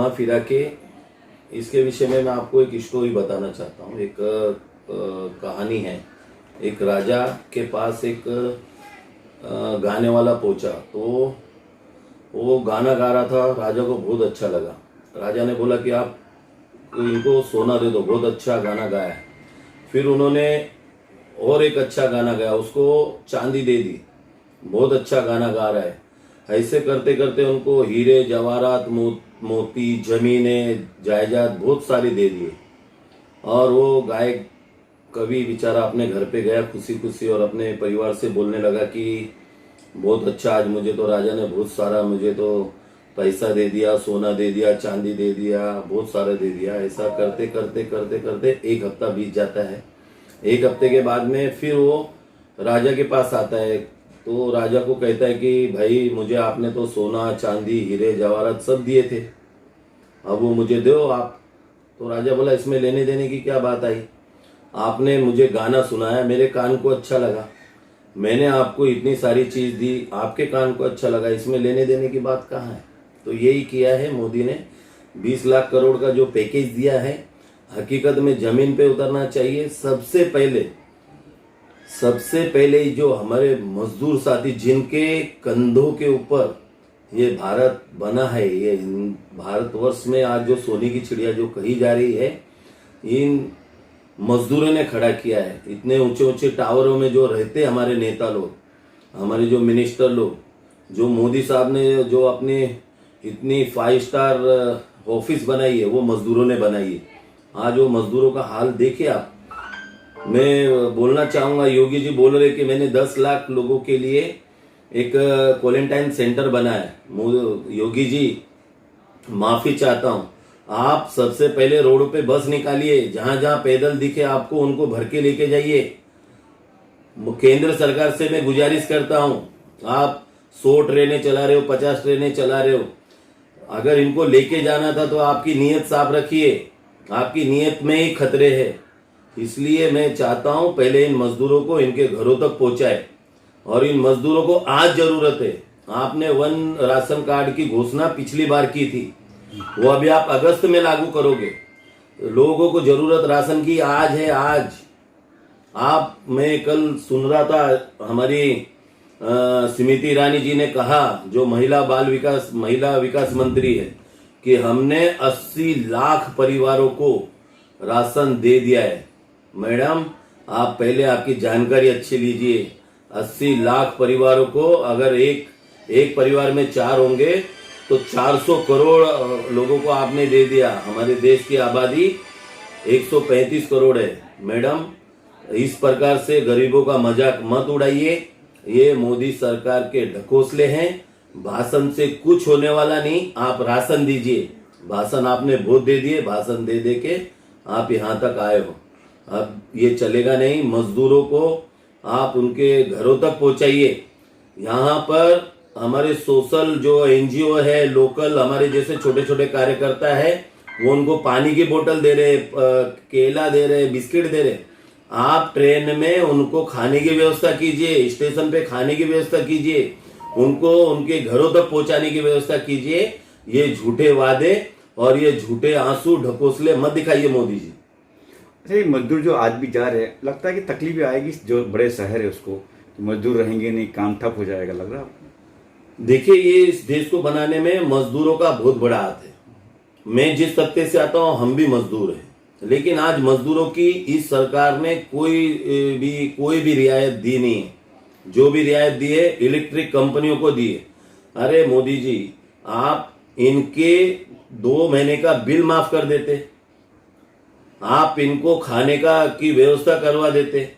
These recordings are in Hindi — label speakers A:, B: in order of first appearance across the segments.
A: घुमा फिरा के इसके विषय में मैं आपको एक स्टोरी बताना चाहता हूँ। एक कहानी है। एक राजा के पास एक गाने वाला पहुंचा, तो वो गाना गा रहा था। राजा को बहुत अच्छा लगा। राजा ने बोला कि आप इनको सोना दे दो, बहुत अच्छा गाना गाया है। फिर उन्होंने और एक अच्छा गाना गाया, उसको चांदी दे दी, बहुत अच्छा गाना गा रहा है। ऐसे करते करते उनको हीरे जवाहरात मोती जमीनें जायदाद बहुत सारी दे दिए। और वो गायक कवि बेचारा अपने घर पे गया खुशी खुशी, और अपने परिवार से बोलने लगा कि बहुत अच्छा, आज मुझे तो राजा ने बहुत सारा मुझे तो पैसा दे दिया, सोना दे दिया, चांदी दे दिया, बहुत सारा दे दिया। ऐसा करते करते करते करते एक हफ्ता बीत जाता है। एक हफ्ते के बाद में फिर वो राजा के पास आता है, तो राजा को कहता है कि भाई मुझे आपने तो सोना चांदी हीरे जवाहरात सब दिए थे, अब वो मुझे दो आप। तो राजा बोला इसमें लेने देने की क्या बात आई, आपने मुझे गाना सुनाया, मेरे कान को अच्छा लगा, मैंने आपको इतनी सारी चीज दी, आपके कान को अच्छा लगा, इसमें लेने देने की बात कहाँ है। तो यही किया है मोदी ने। 20 लाख करोड़ का जो पैकेज दिया है, हकीकत में जमीन पे उतरना चाहिए। सबसे पहले जो हमारे मजदूर साथी जिनके कंधों के ऊपर ये भारत बना है, ये भारतवर्ष में आज जो सोने की चिड़िया जो कही जा रही है, इन मजदूरों ने खड़ा किया है। इतने ऊंचे ऊंचे टावरों में जो रहते हमारे नेता लोग, हमारे जो मिनिस्टर लोग, जो मोदी साहब ने जो अपनी इतनी 5 स्टार ऑफिस बनाई है, वो मजदूरों ने बनाई है। आज वो मजदूरों का हाल देखिए आप। मैं बोलना चाहूंगा, योगी जी बोल रहे कि मैंने 10 लाख लोगों के लिए एक क्वारंटाइन सेंटर बनाया है। योगी जी माफी चाहता हूं, आप सबसे पहले रोड पे बस निकालिए, जहां जहां पैदल दिखे आपको उनको भर के लेके जाइए। केंद्र सरकार से मैं गुजारिश करता हूं, आप 100 ट्रेनें चला रहे हो, 50 ट्रेनें चला रहे हो, अगर इनको लेके जाना था तो आपकी नीयत साफ रखिए, आपकी नीयत में ही खतरे है। इसलिए मैं चाहता हूं पहले इन मजदूरों को इनके घरों तक पहुंचाए, और इन मजदूरों को आज जरूरत है। आपने 1 राशन कार्ड की घोषणा पिछली बार की थी, वो अभी आप अगस्त में लागू करोगे। लोगों को जरूरत राशन की आज है, आज। मैं कल सुन रहा था, हमारी स्मृति ईरानी जी ने कहा, जो महिला विकास मंत्री है, कि हमने 80 लाख परिवारों को राशन दे दिया है। मैडम, आप पहले आपकी जानकारी अच्छी लीजिए। 80 लाख परिवारों को, अगर एक परिवार में 4 होंगे तो 400 करोड़ लोगों को आपने दे दिया। हमारे देश की आबादी 135 करोड़ है। मैडम, इस प्रकार से गरीबों का मजाक मत उड़ाइए। ये मोदी सरकार के ढकोसले हैं। भाषण से कुछ होने वाला नहीं, आप राशन दीजिए। भाषण आपने बहुत दे दिए, भाषण दे दे के आप यहाँ तक आए हो। अब ये चलेगा नहीं। मजदूरों को आप उनके घरों तक पहुंचाइए। यहाँ पर हमारे सोशल जो एनजीओ है, लोकल हमारे जैसे छोटे छोटे कार्यकर्ता है, वो उनको पानी की बोतल दे रहे, केला दे रहे, बिस्किट दे रहे। आप ट्रेन में उनको खाने की व्यवस्था कीजिए, स्टेशन पे खाने की व्यवस्था कीजिए, उनको उनके घरों तक पहुंचाने की व्यवस्था कीजिए। ये झूठे वादे और ये झूठे आंसू ढकोसले मत दिखाइए मोदी जी।
B: अच्छा, मजदूर जो आज भी जा रहे हैं, लगता है कि तकलीफ आएगी जो बड़े शहर है उसको, मजदूर रहेंगे नहीं, काम ठप हो जाएगा, लग रहा है?
A: देखिए, ये इस देश को बनाने में मजदूरों का बहुत बड़ा हाथ है। मैं जिस तबके से आता हूं, हम भी मजदूर हैं, लेकिन आज मजदूरों की इस सरकार ने कोई भी रियायत दी नहीं है। जो भी रियायत दी है इलेक्ट्रिक कंपनियों को दी है। अरे मोदी जी, आप इनके 2 महीने का बिल माफ कर देते, आप इनको खाने का की व्यवस्था करवा देते।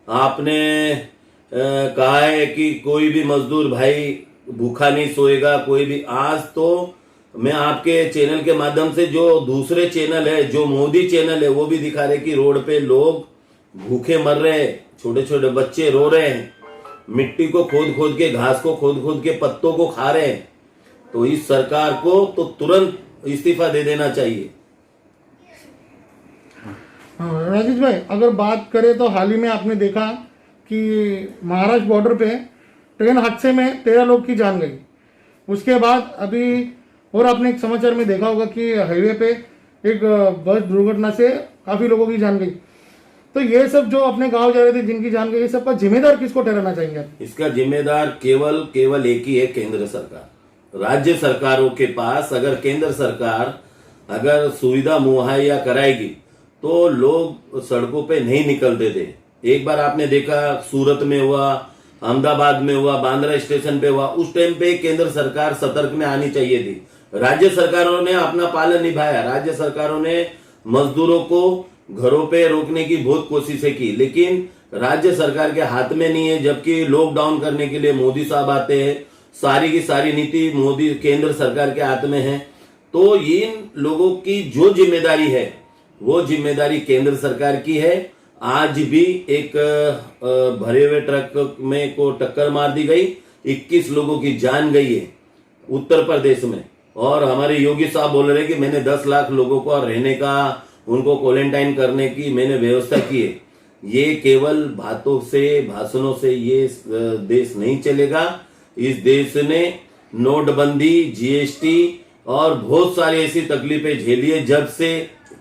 A: आपने कहा है कि कोई भी मजदूर भाई भूखा नहीं सोएगा, कोई भी। आज तो मैं आपके चैनल के माध्यम से, जो दूसरे चैनल है, जो मोदी चैनल है, वो भी दिखा रहे कि रोड पे लोग भूखे मर रहे हैं, छोटे छोटे बच्चे रो रहे हैं, मिट्टी को खोद खोद के, घास को खोद खोद के पत्तों को खा रहे हैं। तो इस सरकार को तो तुरंत इस्तीफा दे देना चाहिए।
C: हाँ राजेश भाई, अगर बात करें तो हाल ही में आपने देखा कि महाराष्ट्र बॉर्डर पे ट्रेन हादसे में 13 लोग की जान गई। उसके बाद अभी और आपने एक समाचार में देखा होगा कि हाईवे पे एक बस दुर्घटना से काफी लोगों की जान गई। तो ये सब जो अपने गांव जा रहे थे जिनकी जान गई, ये सब का जिम्मेदार किसको ठहराना चाहेंगे आप?
A: इसका जिम्मेदार केवल एक ही है, केंद्र सरकार। राज्य सरकारों के पास अगर केंद्र सरकार अगर सुविधा मुहैया कराएगी तो लोग सड़कों पे नहीं निकलते थे। एक बार आपने देखा सूरत में हुआ, अहमदाबाद में हुआ, बांद्रा स्टेशन पे हुआ, उस टाइम पे केंद्र सरकार सतर्क में आनी चाहिए थी। राज्य सरकारों ने अपना पालन निभाया, राज्य सरकारों ने मजदूरों को घरों पे रोकने की बहुत कोशिशें की, लेकिन राज्य सरकार के हाथ में नहीं है। जबकि लॉकडाउन करने के लिए मोदी साहब आते हैं, सारी की सारी नीति मोदी केंद्र सरकार के हाथ में है। तो इन लोगों की जो जिम्मेदारी है वो जिम्मेदारी केंद्र सरकार की है। आज भी एक भरे हुए ट्रक में को टक्कर मार दी गई, 21 लोगों की जान गई है उत्तर प्रदेश में। और हमारे योगी साहब बोल रहे हैं कि मैंने 10 लाख लोगों को रहने का, उनको क्वारंटाइन करने की मैंने व्यवस्था की है। ये केवल बातों से, भाषणों से ये देश नहीं चलेगा। इस देश ने नोटबंदी, जीएसटी और बहुत सारी ऐसी तकलीफें झेली है। जब से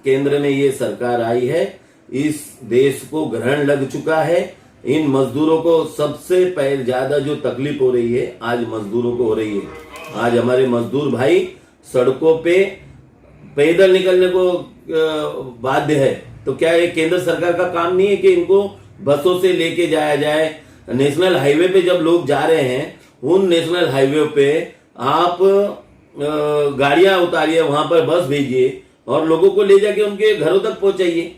A: केंद्र में ये सरकार आई है, इस देश को ग्रहण लग चुका है। इन मजदूरों को सबसे पहले ज्यादा जो तकलीफ हो रही है आज मजदूरों को हो रही है। आज हमारे मजदूर भाई सड़कों पे पैदल निकलने को बाध्य है। तो क्या ये केंद्र सरकार का काम नहीं है कि इनको बसों से लेके जाया जाए? नेशनल हाईवे पे जब लोग जा रहे हैं, उन नेशनल हाईवे पे आप गाड़ियां उतारिए, वहां पर बस भेजिए और लोगों को ले जाके उनके घरों तक पहुंचाइए।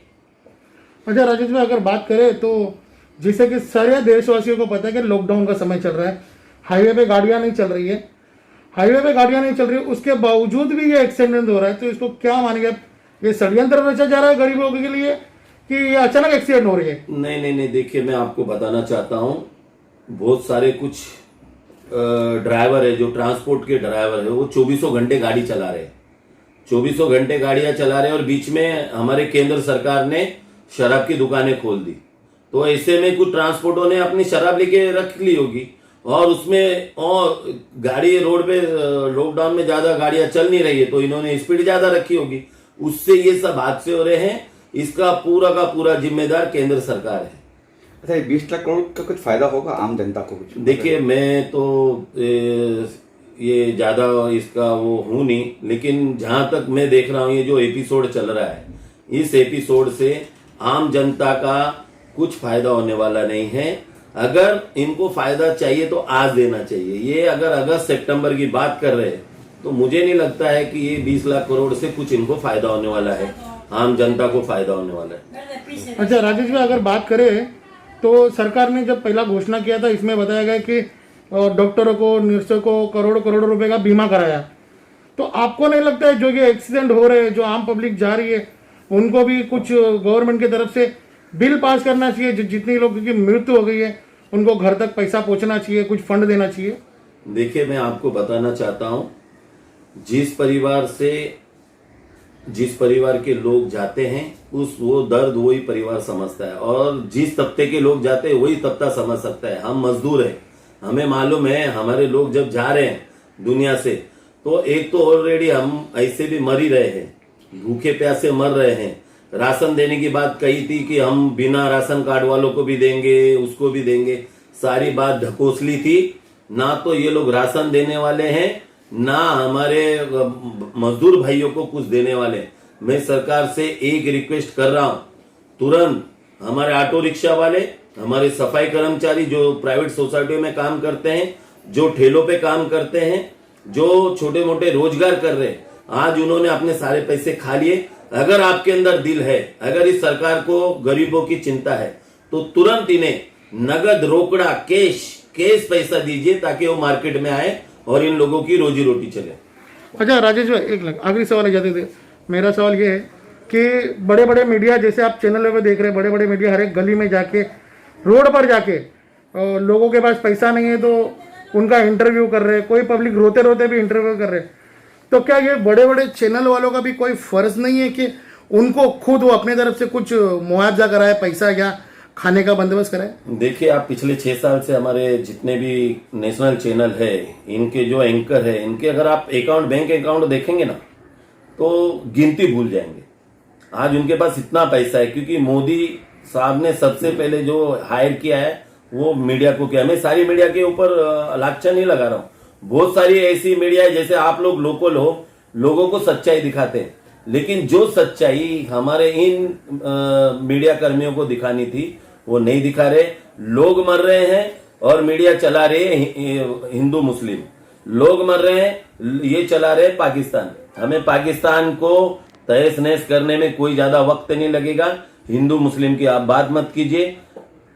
C: अच्छा राजेश भाई, अगर बात करें तो जैसे कि सारे देशवासियों को पता है कि लॉकडाउन का समय चल रहा है, हाईवे पे गाड़ियां नहीं चल रही है, उसके बावजूद भी ये एक्सीडेंट हो रहा है। तो इसको क्या मानेंगे आप? ये षड्यंत्र रचा जा रहा है गरीब लोगों के लिए कि ये अचानक एक्सीडेंट हो रही है?
A: नहीं, देखिए मैं आपको बताना चाहता हूं, बहुत सारे कुछ ड्राइवर है जो ट्रांसपोर्ट के ड्राइवर है, वो 24 घंटे गाड़ी चला रहे हैं, 24 घंटे गाड़ियां चला रहे हैं। और बीच में हमारे केंद्र सरकार ने शराब की दुकानें खोल दी। तो ऐसे में कुछ ट्रांसपोर्टों ने अपनी शराब लेके रख ली होगी और उसमें और गाड़ी रोड पे लॉकडाउन में ज्यादा गाड़ियां चल नहीं रही है तो इन्होंने स्पीड ज्यादा रखी होगी, उससे ये सब हादसे हो रहे हैं। इसका पूरा का पूरा जिम्मेदार केंद्र सरकार है।
B: अच्छा, 20 लाख करोड़ का कुछ फायदा होगा आम जनता को? कुछ
A: देखिए, मैं तो ये ज्यादा इसका वो हूं नहीं, लेकिन जहां तक मैं देख रहा हूं ये जो एपिसोड चल रहा है, इस एपिसोड से आम जनता का कुछ फायदा होने वाला नहीं है। अगर इनको फायदा चाहिए तो आज देना चाहिए। ये अगर अगस्त सितंबर की बात कर रहे हैं तो मुझे नहीं लगता है कि ये 20 लाख करोड़ से कुछ इनको फायदा होने वाला है, आम जनता को फायदा होने वाला है।
C: अच्छा राजेश भाई, अगर बात करें तो सरकार ने जब पहला घोषणा किया था, इसमें बताया गया कि डॉक्टरों को, नर्सों को करोड़ों रुपए का बीमा कराया। तो आपको नहीं लगता है जो ये एक्सीडेंट हो रहे हैं, जो आम पब्लिक जा रही है, उनको भी कुछ गवर्नमेंट की तरफ से बिल पास करना चाहिए? जितनी लोगों की मृत्यु हो गई है उनको घर तक पैसा पहुंचना चाहिए, कुछ फंड देना चाहिए?
A: देखिए, मैं आपको बताना चाहता हूं, जिस परिवार के लोग जाते हैं वो दर्द वही परिवार समझता है, और जिस तबके के लोग जाते हैं वही तबका समझ सकता है। हम मजदूर हैं, हमें मालूम है हमारे लोग जब जा रहे हैं दुनिया से, तो एक तो ऑलरेडी हम ऐसे भी मर ही रहे हैं, भूखे प्यासे मर रहे हैं। राशन देने की बात कही थी कि हम बिना राशन कार्ड वालों को भी देंगे, उसको भी देंगे, सारी बात ढकोसली थी। ना तो ये लोग राशन देने वाले हैं, ना हमारे मजदूर भाइयों को कुछ देने वाले। मैं सरकार से एक रिक्वेस्ट कर रहा हूं, तुरंत हमारे ऑटो रिक्शा वाले, हमारे सफाई कर्मचारी जो प्राइवेट सोसाइटियों में काम करते हैं, जो ठेलों पे काम करते हैं, जो छोटे मोटे रोजगार कर रहे हैं, आज उन्होंने अपने सारे पैसे खा लिए। अगर आपके अंदर दिल है, अगर इस सरकार को गरीबों की चिंता है, तो तुरंत इन्हें नगद, रोकड़ा, कैश पैसा दीजिए ताकि वो मार्केट में आए और इन लोगों की रोजी रोटी चले।
C: अच्छा राजेश भाई, एक आखिरी सवाल जाते थे। मेरा सवाल ये है कि बड़े बड़े मीडिया, जैसे आप चैनलों पे देख रहे हैं, बड़े बड़े मीडिया हर एक गली में जाके, रोड पर जाके, लोगों के पास पैसा नहीं है तो उनका इंटरव्यू कर रहे हैं, कोई पब्लिक रोते रोते भी इंटरव्यू कर रहे हैं। तो क्या ये बड़े बड़े चैनल वालों का भी कोई फर्ज नहीं है कि उनको खुद वो अपने तरफ से कुछ मुआवजा कराए, पैसा या खाने का बंदोबस्त कराए?
A: देखिए, आप पिछले 6 साल से हमारे जितने भी नेशनल चैनल है, इनके जो एंकर है, इनके अगर आप अकाउंट, बैंक अकाउंट देखेंगे ना, तो गिनती भूल जाएंगे। आज उनके पास इतना पैसा है क्योंकि मोदी साहब ने सबसे पहले जो हायर किया है वो मीडिया को किया। मैं सारी मीडिया के ऊपर लाछा नहीं लगा रहा हूँ, बहुत सारी ऐसी मीडिया है जैसे आप लोग लोकल हो, लोगों को सच्चाई दिखाते हैं, लेकिन जो सच्चाई हमारे इन मीडिया कर्मियों को दिखानी थी वो नहीं दिखा रहे। लोग मर रहे हैं और मीडिया चला रहे हैं हिंदू मुस्लिम, लोग मर रहे हैं, ये चला रहे हैं पाकिस्तान। हमें पाकिस्तान को तहस नहस करने में कोई ज्यादा वक्त नहीं लगेगा। हिंदू मुस्लिम की आप बात मत कीजिए,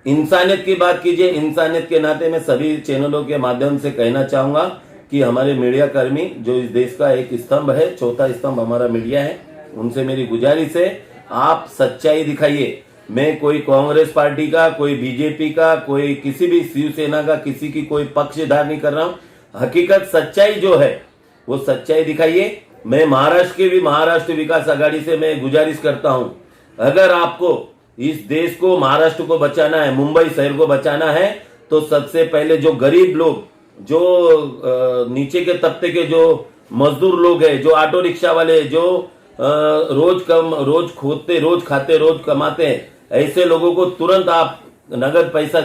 A: इंसानियत की बात कीजिए। इंसानियत के नाते मैं सभी चैनलों के माध्यम से कहना चाहूंगा कि हमारे मीडिया कर्मी जो इस देश का एक स्तंभ है, चौथा स्तंभ हमारा मीडिया है, उनसे मेरी गुजारिश है आप सच्चाई दिखाइए। मैं कोई कांग्रेस पार्टी का, कोई बीजेपी का, कोई किसी भी शिवसेना का, किसी की कोई पक्षधार नहीं कर रहा हूं। हकीकत सच्चाई जो है वो सच्चाई दिखाइए। मैं महाराष्ट्र के भी महाराष्ट्र विकास आघाड़ी से मैं गुजारिश करता हूं, अगर आपको इस देश को, महाराष्ट्र को बचाना है, मुंबई शहर को बचाना है, तो सबसे पहले जो गरीब लोग, जो नीचे के तबके के जो मजदूर लोग हैं, जो ऑटो रिक्शा वाले, जो रोज खोदते, रोज खाते, रोज कमाते हैं, ऐसे लोगों को तुरंत आप नगद पैसा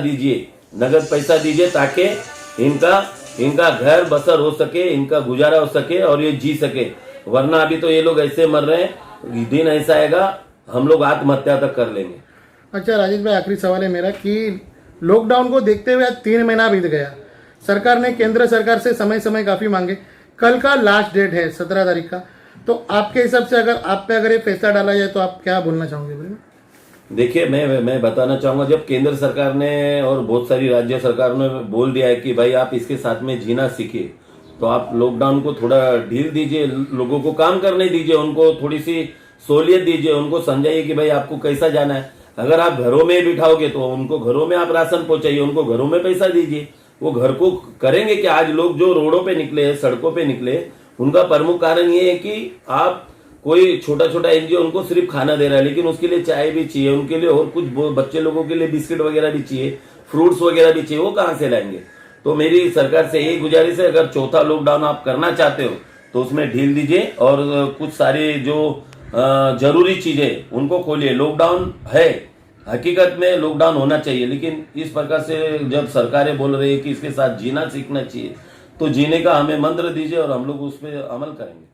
A: दीजिए ताकि इनका घर बसर हो सके, इनका गुजारा हो सके और ये जी सके। वरना अभी तो ये लोग ऐसे मर रहे हैं, दिन ऐसा आएगा हम लोग आत्महत्या तक कर लेंगे।
C: अच्छा राजेश भाई, आखिरी सवाल है मेरा कि लॉकडाउन को देखते हुए आज 3 महीना बीत गया, सरकार ने केंद्र सरकार से समय काफी मांगे, कल का लास्ट डेट है 17 तारीख का, तो आपके हिसाब से अगर आप पे ये फैसला डाला जाए तो आप क्या बोलना चाहोगे भाई?
A: देखिए, मैं बताना चाहूंगा, जब केंद्र सरकार ने और बहुत सारी राज्य सरकार ने बोल दिया है कि भाई आप इसके साथ में जीना सीखिए, तो आप लॉकडाउन को थोड़ा ढील दीजिए, लोगों को काम करने दीजिए, उनको थोड़ी सी सहूलियत दीजिए, उनको समझाइए कि भाई आपको कैसा जाना है। अगर आप घरों में बिठाओगे तो उनको घरों में आप राशन पहुंचाइए, उनको घरों में पैसा दीजिए, वो घर को करेंगे कि आज लोग जो रोडों पे निकले, सड़कों पे निकले, उनका प्रमुख कारण ये है कि आप कोई छोटा छोटा एनजीओ उनको सिर्फ खाना दे रहा है, लेकिन उसके लिए चाय भी चाहिए, उनके लिए और कुछ बच्चे लोगों के लिए बिस्किट वगैरह भी चाहिए, फ्रूट्स वगैरह भी चाहिए, वो कहाँ से लाएंगे? तो मेरी सरकार से यही गुजारिश है, अगर चौथा लॉकडाउन आप करना चाहते हो तो उसमें ढील दीजिए और कुछ सारे जो जरूरी चीजें उनको खोलिए। लॉकडाउन है, हकीकत में लॉकडाउन होना चाहिए, लेकिन इस प्रकार से जब सरकारें बोल रही है कि इसके साथ जीना सीखना चाहिए, तो जीने का हमें मंत्र दीजिए और हम लोग उस पर अमल करेंगे।